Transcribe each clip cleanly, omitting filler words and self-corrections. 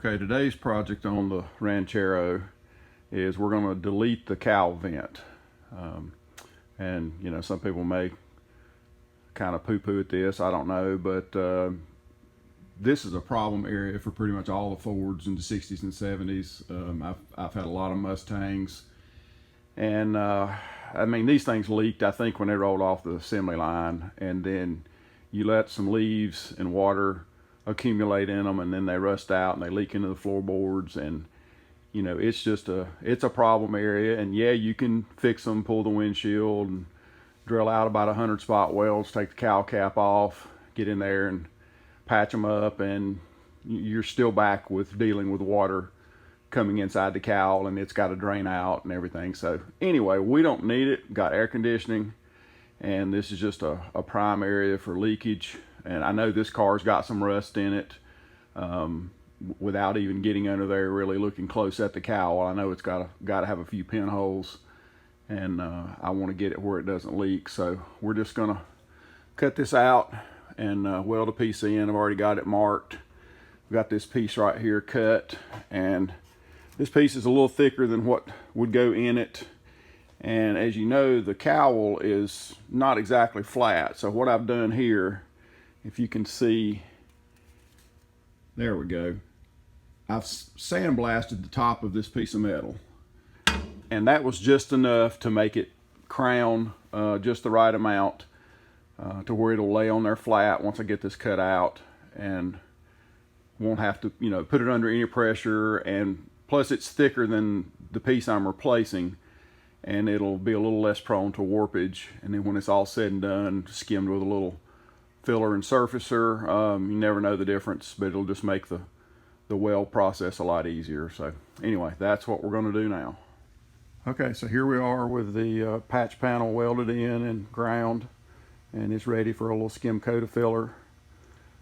Okay, today's project on the Ranchero is we're going to delete the cowl vent. And you know, some people may kind of poo-poo at this, I don't know, but this is a problem area for pretty much all the Fords in the 60s and 70s. I've had a lot of Mustangs, and I mean, these things leaked, I think, when they rolled off the assembly line, and then you let some leaves and water accumulate in them, and then they rust out and they leak into the floorboards, and you know, it's a problem area. And yeah, you can fix them, pull the windshield and drill out about 100 spot welds, take the cowl cap off, get in there and patch them up, and you're still back with dealing with water coming inside the cowl, and it's got to drain out and everything. So anyway, we don't need it. Got air conditioning, and this is just a prime area for leakage. And I know this car's got some rust in it, without even getting under there really looking close at the cowl. I know it's got to have a few pinholes, and I want to get it where it doesn't leak. So we're just gonna cut this out and weld a piece in. I've already got it marked. We've got this piece right here cut, and this piece is a little thicker than what would go in it. And as you know, the cowl is not exactly flat. So what I've done here, if you can see, there we go. I've sandblasted the top of this piece of metal, and that was just enough to make it crown just the right amount to where it'll lay on there flat once I get this cut out, and won't have to, you know, put it under any pressure. And plus it's thicker than the piece I'm replacing, and it'll be a little less prone to warpage. And then when it's all said and done, skimmed with a little filler and surfacer, you never know the difference, but it'll just make the weld process a lot easier. So anyway, that's what we're going to do now. Okay, so here we are with the patch panel welded in and ground, and it's ready for a little skim coat of filler.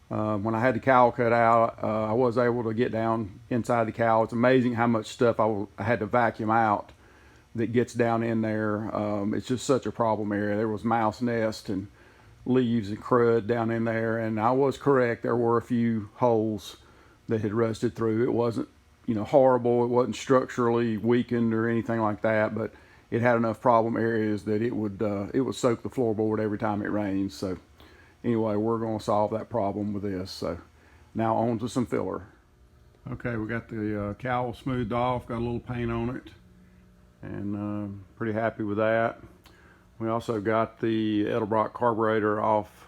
When I had the cowl cut out, I was able to get down inside the cowl. It's amazing how much stuff I had to vacuum out that gets down in there. It's just such a problem area. There was mouse nest and leaves and crud down in there, and I was correct. There were a few holes that had rusted through. It wasn't, you know, horrible. It wasn't structurally weakened or anything like that, but it had enough problem areas that it would soak the floorboard every time it rains. So anyway, we're going to solve that problem with this. So now on to some filler. Okay, we got the cowl smoothed off, got a little paint on it, and pretty happy with that. We also got the Edelbrock carburetor off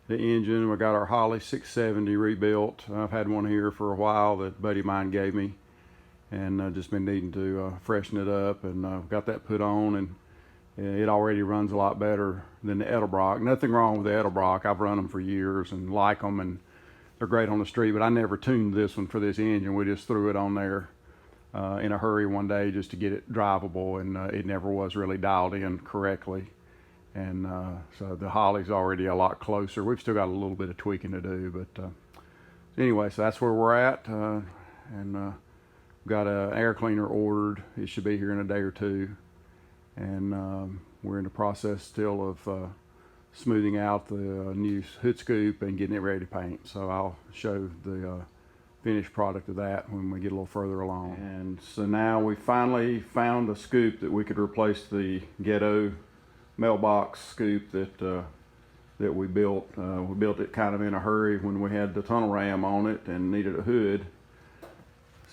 the engine. We got our Holly 670 rebuilt. I've had one here for a while that a buddy of mine gave me, and just been needing to freshen it up, and got that put on, and it already runs a lot better than the Edelbrock. Nothing wrong with the Edelbrock. I've run them for years and like them, and they're great on the street, but I never tuned this one for this engine. We just threw it on there in a hurry one day just to get it drivable, and it never was really dialed in correctly. And so the Holly's already a lot closer. We've still got a little bit of tweaking to do, but anyway, so that's where we're at, and got an air cleaner ordered. It should be here in a day or two, and we're in the process still of smoothing out the new hood scoop and getting it ready to paint. So I'll show the finished product of that when we get a little further along. And so now we finally found a scoop that we could replace the ghetto mailbox scoop that we built. We built it kind of in a hurry when we had the tunnel ram on it and needed a hood.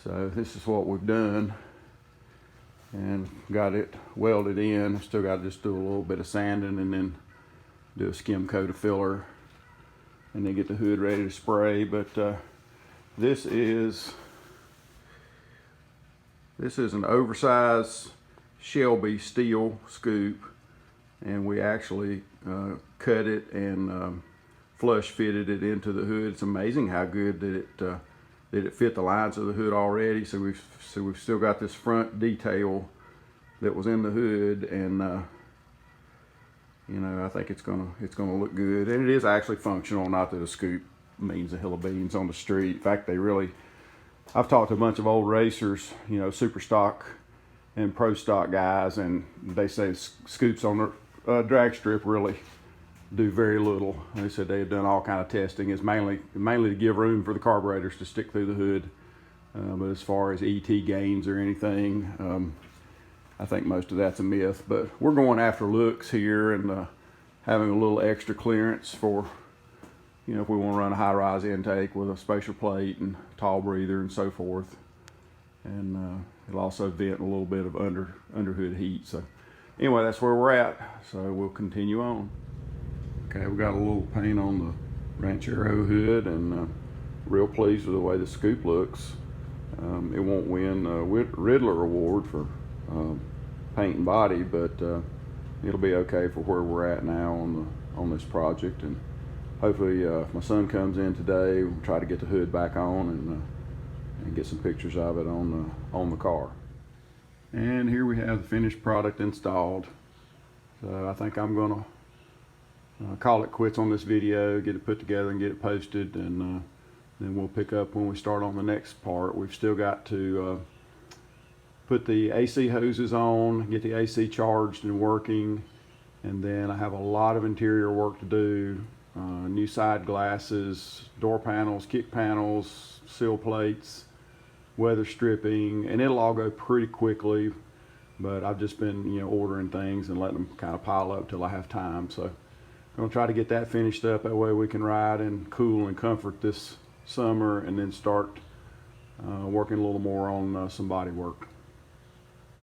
So this is what we've done, and got it welded in. Still got to just do a little bit of sanding and then do a skim coat of filler, and then get the hood ready to spray. But this is an oversized Shelby steel scoop, and we actually cut it and flush fitted it into the hood. It's amazing how good that it fit the lines of the hood already. So we've still got this front detail that was in the hood, and you know, I think it's gonna look good, and it is actually functional. Not that a scoop means a hill of beans on the street. In fact, I've talked to a bunch of old racers, you know, super stock and pro stock guys, and they say scoops on the drag strip really do very little. They said they had done all kind of testing. It's mainly to give room for the carburetors to stick through the hood. But as far as ET gains or anything, I think most of that's a myth. But we're going after looks here and having a little extra clearance for, you know, if we want to run a high-rise intake with a spatial plate and tall breather and so forth. And it'll also vent a little bit of underhood heat. So anyway, that's where we're at. So we'll continue on. Okay, we got a little paint on the Ranchero hood, and real pleased with the way the scoop looks. It won't win a Riddler award for paint and body, but it'll be okay for where we're at now on this project. And hopefully, if my son comes in today, we'll try to get the hood back on and get some pictures of it on the car. And here we have the finished product installed. So I think I'm gonna call it quits on this video, get it put together and get it posted, and then we'll pick up when we start on the next part. We've still got to put the AC hoses on, get the AC charged and working, and then I have a lot of interior work to do. New side glasses, door panels, kick panels, sill plates, weather stripping, and it'll all go pretty quickly, but I've just been, you know, ordering things and letting them kind of pile up till I have time. So I'm gonna try to get that finished up. That way we can ride in cool and comfort this summer, and then start working a little more on some body work.